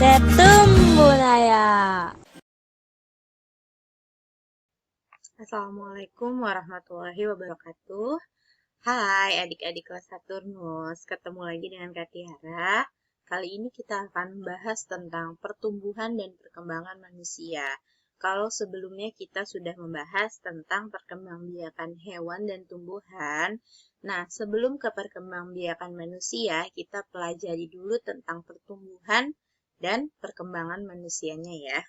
Setum Budaya. Assalamualaikum warahmatullahi wabarakatuh. Hai adik-adik kelas Saturnus, ketemu lagi dengan Kak Tiara. Kali ini kita akan membahas tentang pertumbuhan dan perkembangan manusia. Kalau sebelumnya kita sudah membahas tentang perkembangbiakan hewan dan tumbuhan, nah sebelum ke perkembangbiakan manusia, kita pelajari dulu tentang pertumbuhan dan perkembangan manusianya ya.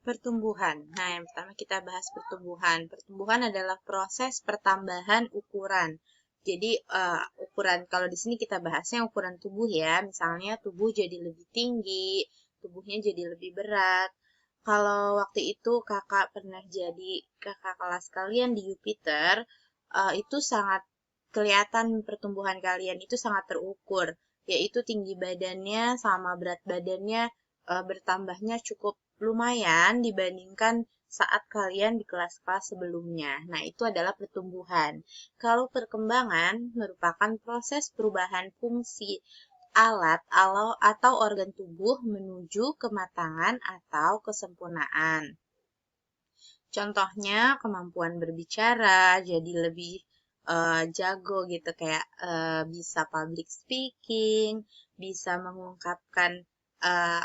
Pertumbuhan. Nah, yang pertama kita bahas pertumbuhan. Pertumbuhan adalah proses pertambahan ukuran. Jadi, ukuran kalau di sini kita bahasnya ukuran tubuh ya. Misalnya tubuh jadi lebih tinggi, tubuhnya jadi lebih berat. Kalau waktu itu kakak pernah jadi kakak kelas kalian di Jupiter, itu sangat kelihatan pertumbuhan kalian itu sangat terukur, yaitu tinggi badannya sama berat badannya bertambahnya cukup lumayan dibandingkan saat kalian di kelas-kelas sebelumnya. Nah, itu adalah pertumbuhan. Kalau perkembangan merupakan proses perubahan fungsi alat atau organ tubuh menuju kematangan atau kesempurnaan. Contohnya kemampuan berbicara jadi lebih jago gitu, kayak bisa public speaking, bisa mengungkapkan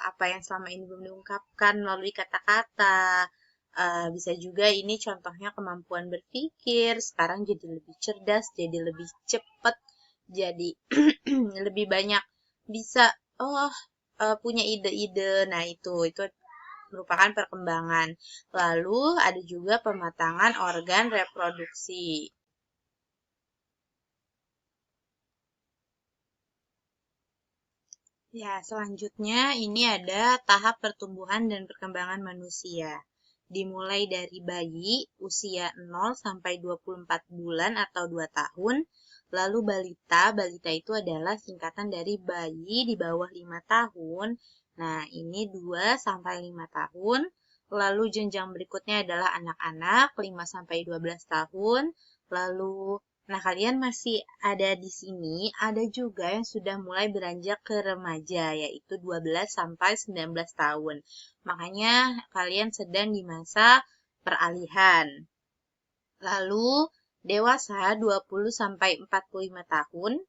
apa yang selama ini belum diungkapkan melalui kata-kata. Bisa juga ini contohnya kemampuan berpikir, sekarang jadi lebih cerdas, jadi lebih cepat, jadi lebih banyak bisa punya ide-ide. Nah, itu merupakan perkembangan. Lalu ada juga pematangan organ reproduksi. Ya, selanjutnya ini ada tahap pertumbuhan dan perkembangan manusia. Dimulai dari bayi usia 0 sampai 24 bulan atau 2 tahun. Lalu balita, balita itu adalah singkatan dari bayi di bawah 5 tahun. Nah, ini 2 sampai 5 tahun. Lalu jenjang berikutnya adalah anak-anak 5 sampai 12 tahun. Lalu nah, kalian masih ada di sini, ada juga yang sudah mulai beranjak ke remaja, yaitu 12 sampai 19 tahun. Makanya kalian sedang di masa peralihan. Lalu dewasa 20 sampai 45 tahun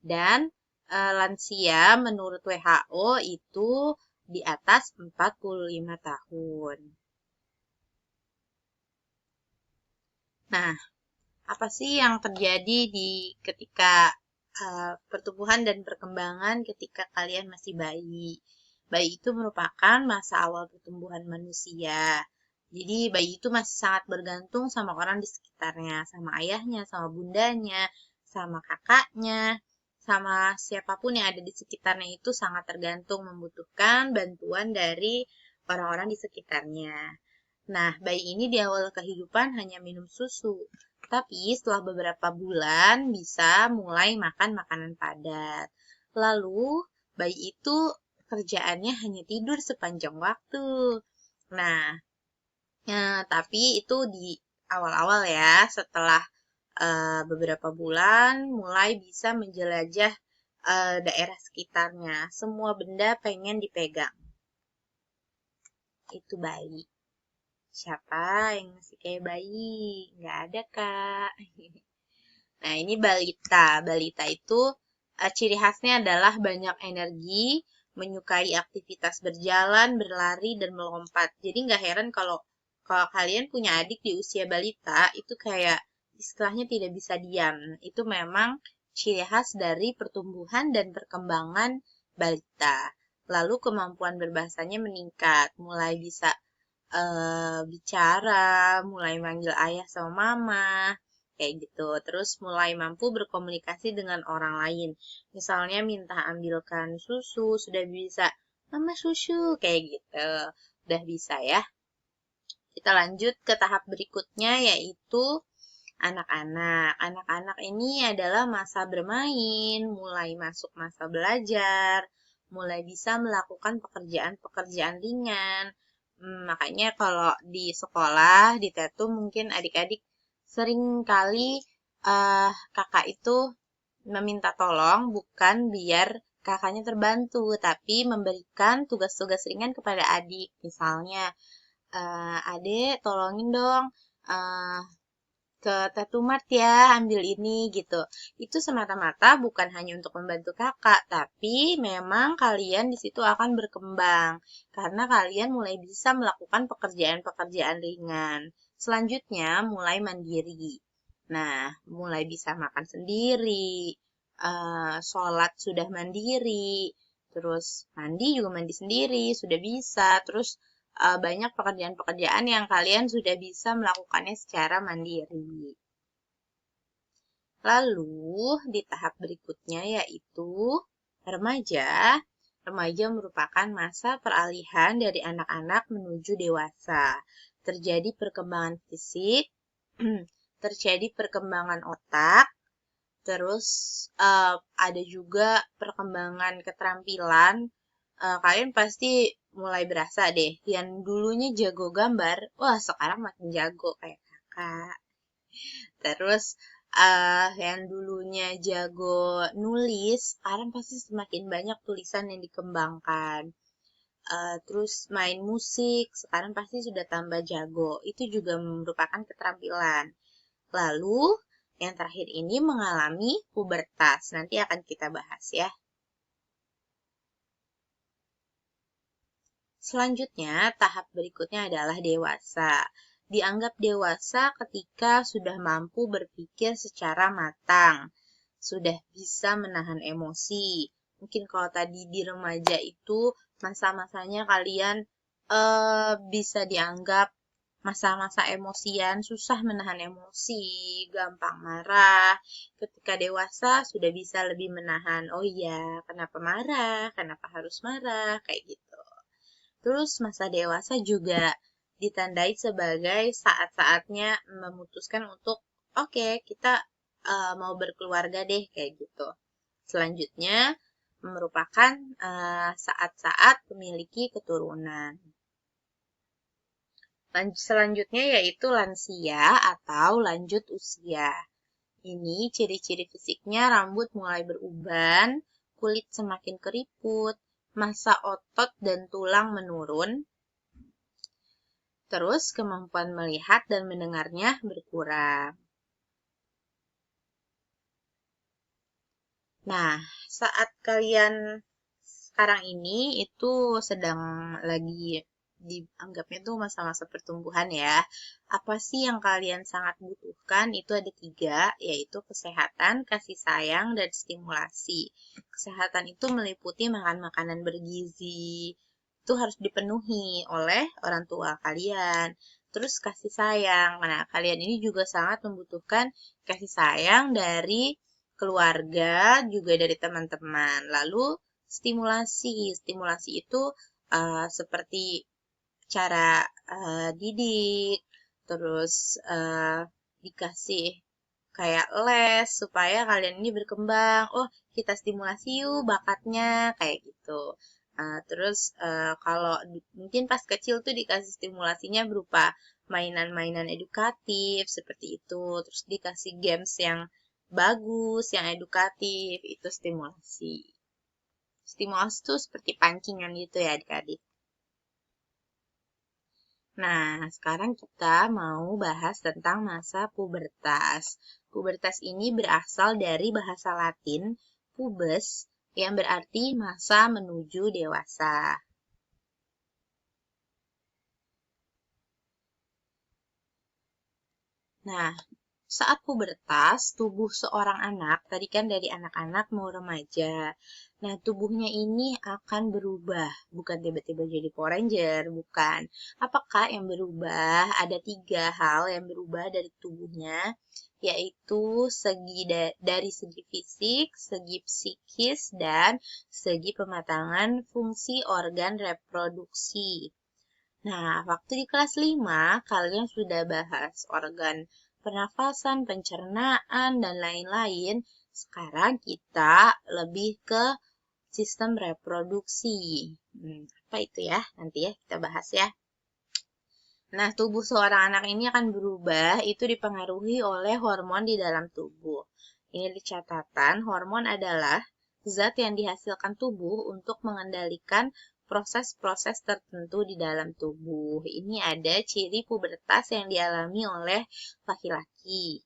dan lansia menurut WHO itu di atas 45 tahun. Nah, apa sih yang terjadi di ketika pertumbuhan dan perkembangan ketika kalian masih bayi? Bayi itu merupakan masa awal pertumbuhan manusia. Jadi bayi itu masih sangat bergantung sama orang di sekitarnya, sama ayahnya, sama bundanya, sama kakaknya, sama siapapun yang ada di sekitarnya itu sangat tergantung membutuhkan bantuan dari orang-orang di sekitarnya. Nah, bayi ini di awal kehidupan hanya minum susu, tapi setelah beberapa bulan bisa mulai makan makanan padat. Lalu, bayi itu kerjaannya hanya tidur sepanjang waktu. Nah, tapi itu di awal-awal ya, setelah beberapa bulan mulai bisa menjelajah daerah sekitarnya. Semua benda pengen dipegang. Itu bayi. Siapa yang masih kayak bayi? Nggak ada, Kak. Nah, ini balita. Balita itu ciri khasnya adalah banyak energi, menyukai aktivitas berjalan, berlari, dan melompat. Jadi nggak heran kalau kalian punya adik di usia balita, itu kayak istilahnya tidak bisa diam. Itu memang ciri khas dari pertumbuhan dan perkembangan balita. Lalu kemampuan berbahasanya meningkat, mulai bisa bicara, mulai manggil ayah sama mama, kayak gitu. Terus mulai mampu berkomunikasi dengan orang lain. Misalnya minta ambilkan susu, sudah bisa, mama susu, kayak gitu. Udah bisa ya. Kita lanjut ke tahap berikutnya yaitu anak-anak. Anak-anak ini adalah masa bermain, mulai masuk masa belajar, mulai bisa melakukan pekerjaan-pekerjaan ringan. Makanya kalau di sekolah, di TETU mungkin adik-adik sering kali kakak itu meminta tolong bukan biar kakaknya terbantu, tapi memberikan tugas-tugas ringan kepada adik. Misalnya, adek tolongin dong eh, ke Tattoo Mart ya, ambil ini gitu. Itu semata-mata bukan hanya untuk membantu kakak, tapi memang kalian di situ akan berkembang karena kalian mulai bisa melakukan pekerjaan-pekerjaan ringan. Selanjutnya, mulai mandiri. Nah, mulai bisa makan sendiri, sholat sudah mandiri, terus mandi juga mandi sendiri, sudah bisa, terus banyak pekerjaan-pekerjaan yang kalian sudah bisa melakukannya secara mandiri. Lalu, di tahap berikutnya yaitu remaja. Remaja merupakan masa peralihan dari anak-anak menuju dewasa. Terjadi perkembangan fisik, terjadi perkembangan otak, terus ada juga perkembangan keterampilan. Kalian pasti mulai berasa deh, yang dulunya jago gambar, wah sekarang makin jago kayak kakak. Terus yang dulunya jago nulis, sekarang pasti semakin banyak tulisan yang dikembangkan. Terus main musik, sekarang pasti sudah tambah jago. Itu juga merupakan keterampilan. Lalu, yang terakhir ini mengalami pubertas. Nanti akan kita bahas ya. Selanjutnya, tahap berikutnya adalah dewasa. Dianggap dewasa ketika sudah mampu berpikir secara matang, sudah bisa menahan emosi. Mungkin kalau tadi di remaja itu masa-masanya kalian bisa dianggap masa-masa emosian, susah menahan emosi, gampang marah. Ketika dewasa sudah bisa lebih menahan, oh iya, kenapa marah, kenapa harus marah, kayak gitu. Terus masa dewasa juga ditandai sebagai saat-saatnya memutuskan untuk oke, kita mau berkeluarga deh kayak gitu. Selanjutnya merupakan saat-saat memiliki keturunan. Selanjutnya yaitu lansia atau lanjut usia. Ini ciri-ciri fisiknya rambut mulai beruban, kulit semakin keriput, massa otot dan tulang menurun, terus kemampuan melihat dan mendengarnya berkurang. Nah, saat kalian sekarang ini itu sedang lagi dianggapnya tuh masa-masa pertumbuhan ya. Apa sih yang kalian sangat butuhkan? Itu ada 3, yaitu kesehatan, kasih sayang, dan stimulasi. Kesehatan itu meliputi makan makanan bergizi. Itu harus dipenuhi oleh orang tua kalian. Terus kasih sayang. Nah, kalian ini juga sangat membutuhkan kasih sayang dari keluarga, juga dari teman-teman. Lalu stimulasi. Stimulasi itu seperti cara didik, terus dikasih kayak les supaya kalian ini berkembang. Oh, kita stimulasi yuk bakatnya kayak gitu. Terus kalau mungkin pas kecil tuh dikasih stimulasinya berupa mainan-mainan edukatif seperti itu. Terus dikasih games yang bagus, yang edukatif, itu stimulasi. Stimulasi itu seperti pancingan gitu ya adik-adik. Nah, sekarang kita mau bahas tentang masa pubertas. Pubertas ini berasal dari bahasa Latin pubes yang berarti masa menuju dewasa. Nah, saat pubertas, tubuh seorang anak, tadi kan dari anak-anak mau remaja. Nah, tubuhnya ini akan berubah, bukan tiba-tiba jadi Power Ranger, bukan. Apakah yang berubah? Ada 3 hal yang berubah dari tubuhnya, yaitu dari segi fisik, segi psikis, dan segi pematangan fungsi organ reproduksi. Nah, waktu di kelas 5, kalian sudah bahas organ pernafasan, pencernaan, dan lain-lain. Sekarang kita lebih ke sistem reproduksi. Apa itu ya? Nanti ya kita bahas ya. Nah, tubuh seorang anak ini akan berubah, itu dipengaruhi oleh hormon di dalam tubuh. Ini di catatan, hormon adalah zat yang dihasilkan tubuh untuk mengendalikan proses-proses tertentu di dalam tubuh. Ini ada ciri pubertas yang dialami oleh laki-laki.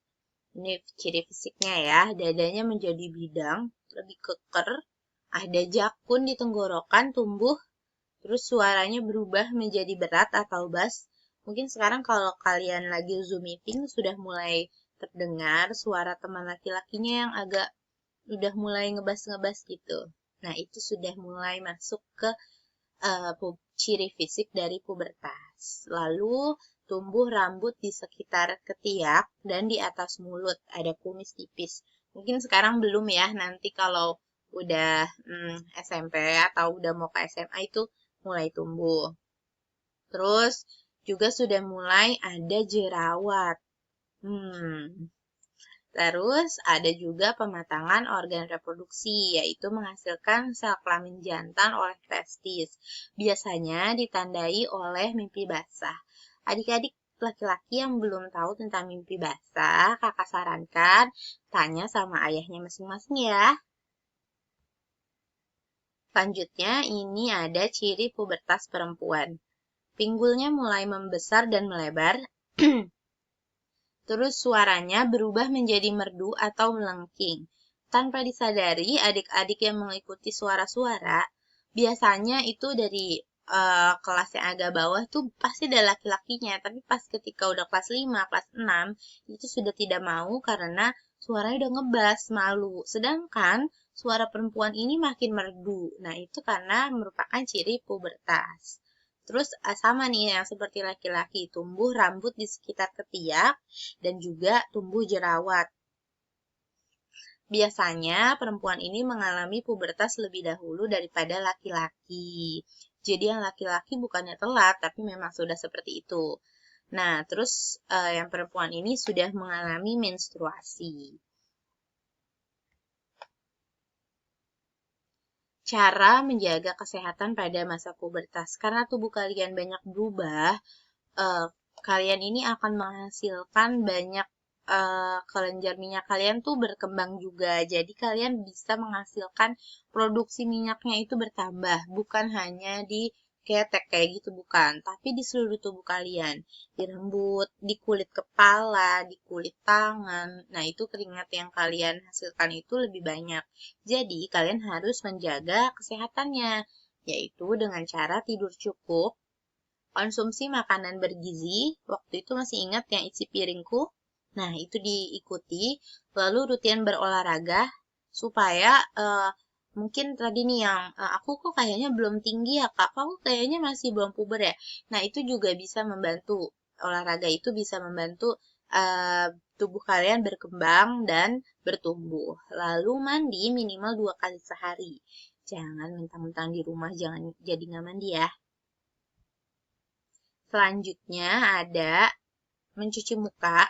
Ini ciri fisiknya ya, dadanya menjadi bidang, lebih keker, ada jakun di tenggorokan tumbuh, terus suaranya berubah menjadi berat atau bass. Mungkin sekarang kalau kalian lagi Zoom meeting sudah mulai terdengar suara teman laki-lakinya yang agak udah mulai ngebas-ngebas gitu. Nah, itu sudah mulai masuk ke ciri fisik dari pubertas. Lalu tumbuh rambut di sekitar ketiak dan di atas mulut, ada kumis tipis. Mungkin sekarang belum ya, nanti kalau udah SMP atau udah mau ke SMA itu mulai tumbuh. Terus juga sudah mulai ada jerawat. Terus ada juga pematangan organ reproduksi, yaitu menghasilkan sel kelamin jantan oleh testis. Biasanya ditandai oleh mimpi basah. Adik-adik laki-laki yang belum tahu tentang mimpi basah, kakak sarankan tanya sama ayahnya masing-masing ya. Selanjutnya, ini ada ciri pubertas perempuan. Pinggulnya mulai membesar dan melebar. Terus suaranya berubah menjadi merdu atau melengking. Tanpa disadari, adik-adik yang mengikuti suara-suara, biasanya itu dari kelas yang agak bawah tuh pasti ada laki-lakinya. Tapi pas ketika udah kelas 5, kelas 6, itu sudah tidak mau karena suaranya udah ngebas, malu. Sedangkan suara perempuan ini makin merdu. Nah, itu karena merupakan ciri pubertas. Terus sama nih yang seperti laki-laki, tumbuh rambut di sekitar ketiak dan juga tumbuh jerawat. Biasanya perempuan ini mengalami pubertas lebih dahulu daripada laki-laki. Jadi yang laki-laki bukannya telat, tapi memang sudah seperti itu. Nah, terus yang perempuan ini sudah mengalami menstruasi. Cara menjaga kesehatan pada masa pubertas. Karena tubuh kalian banyak berubah, kalian ini akan menghasilkan banyak kelenjar minyak kalian tuh berkembang juga. Jadi kalian bisa menghasilkan produksi minyaknya itu bertambah, bukan hanya di ketek kayak gitu bukan, tapi di seluruh tubuh kalian, di rambut, di kulit kepala, di kulit tangan. Nah, itu keringat yang kalian hasilkan itu lebih banyak. Jadi, kalian harus menjaga kesehatannya, yaitu dengan cara tidur cukup, konsumsi makanan bergizi, waktu itu masih ingat yang isi piringku? Nah, itu diikuti, lalu rutin berolahraga, supaya mungkin tadi nih yang aku kok kayaknya belum tinggi ya kak, aku kayaknya masih belum puber ya. Nah, itu juga bisa membantu, olahraga itu bisa membantu tubuh kalian berkembang dan bertumbuh. Lalu mandi minimal 2 kali sehari. Jangan mentang-mentang di rumah, jangan jadi nggak mandi ya. Selanjutnya ada mencuci muka.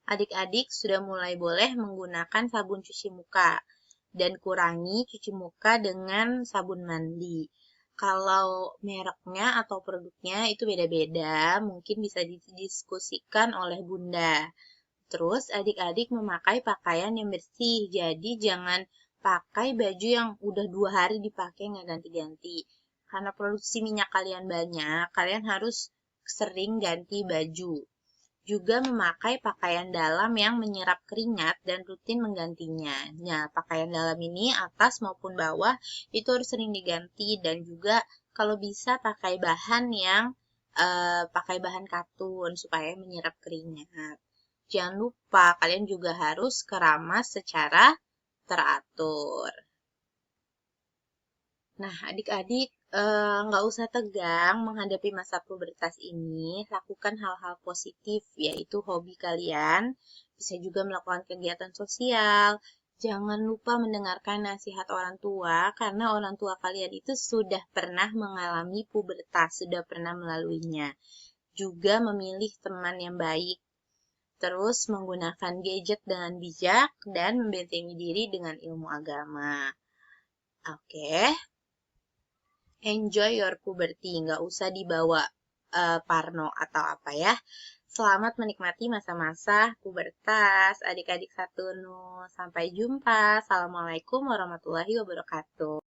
Adik-adik sudah mulai boleh menggunakan sabun cuci muka dan kurangi cuci muka dengan sabun mandi. Kalau mereknya atau produknya itu beda-beda, mungkin bisa didiskusikan oleh Bunda. Terus adik-adik memakai pakaian yang bersih, jadi jangan pakai baju yang udah 2 hari dipakai nggak ganti-ganti. Karena produksi minyak kalian banyak, kalian harus sering ganti baju. Juga memakai pakaian dalam yang menyerap keringat dan rutin menggantinya. Nah, pakaian dalam ini atas maupun bawah itu harus sering diganti dan juga kalau bisa pakai bahan yang pakai bahan katun supaya menyerap keringat. Jangan lupa kalian juga harus keramas secara teratur. Nah, adik-adik nggak usah tegang menghadapi masa pubertas ini. Lakukan hal-hal positif, yaitu hobi kalian. Bisa juga melakukan kegiatan sosial. Jangan lupa mendengarkan nasihat orang tua, karena orang tua kalian itu sudah pernah mengalami pubertas, sudah pernah melaluinya. Juga memilih teman yang baik. Terus menggunakan gadget dengan bijak dan membentengi diri dengan ilmu agama. Oke. Enjoy your puberty, nggak usah dibawa parno atau apa ya. Selamat menikmati masa-masa pubertas, adik-adik Saturnus. Sampai jumpa. Assalamualaikum warahmatullahi wabarakatuh.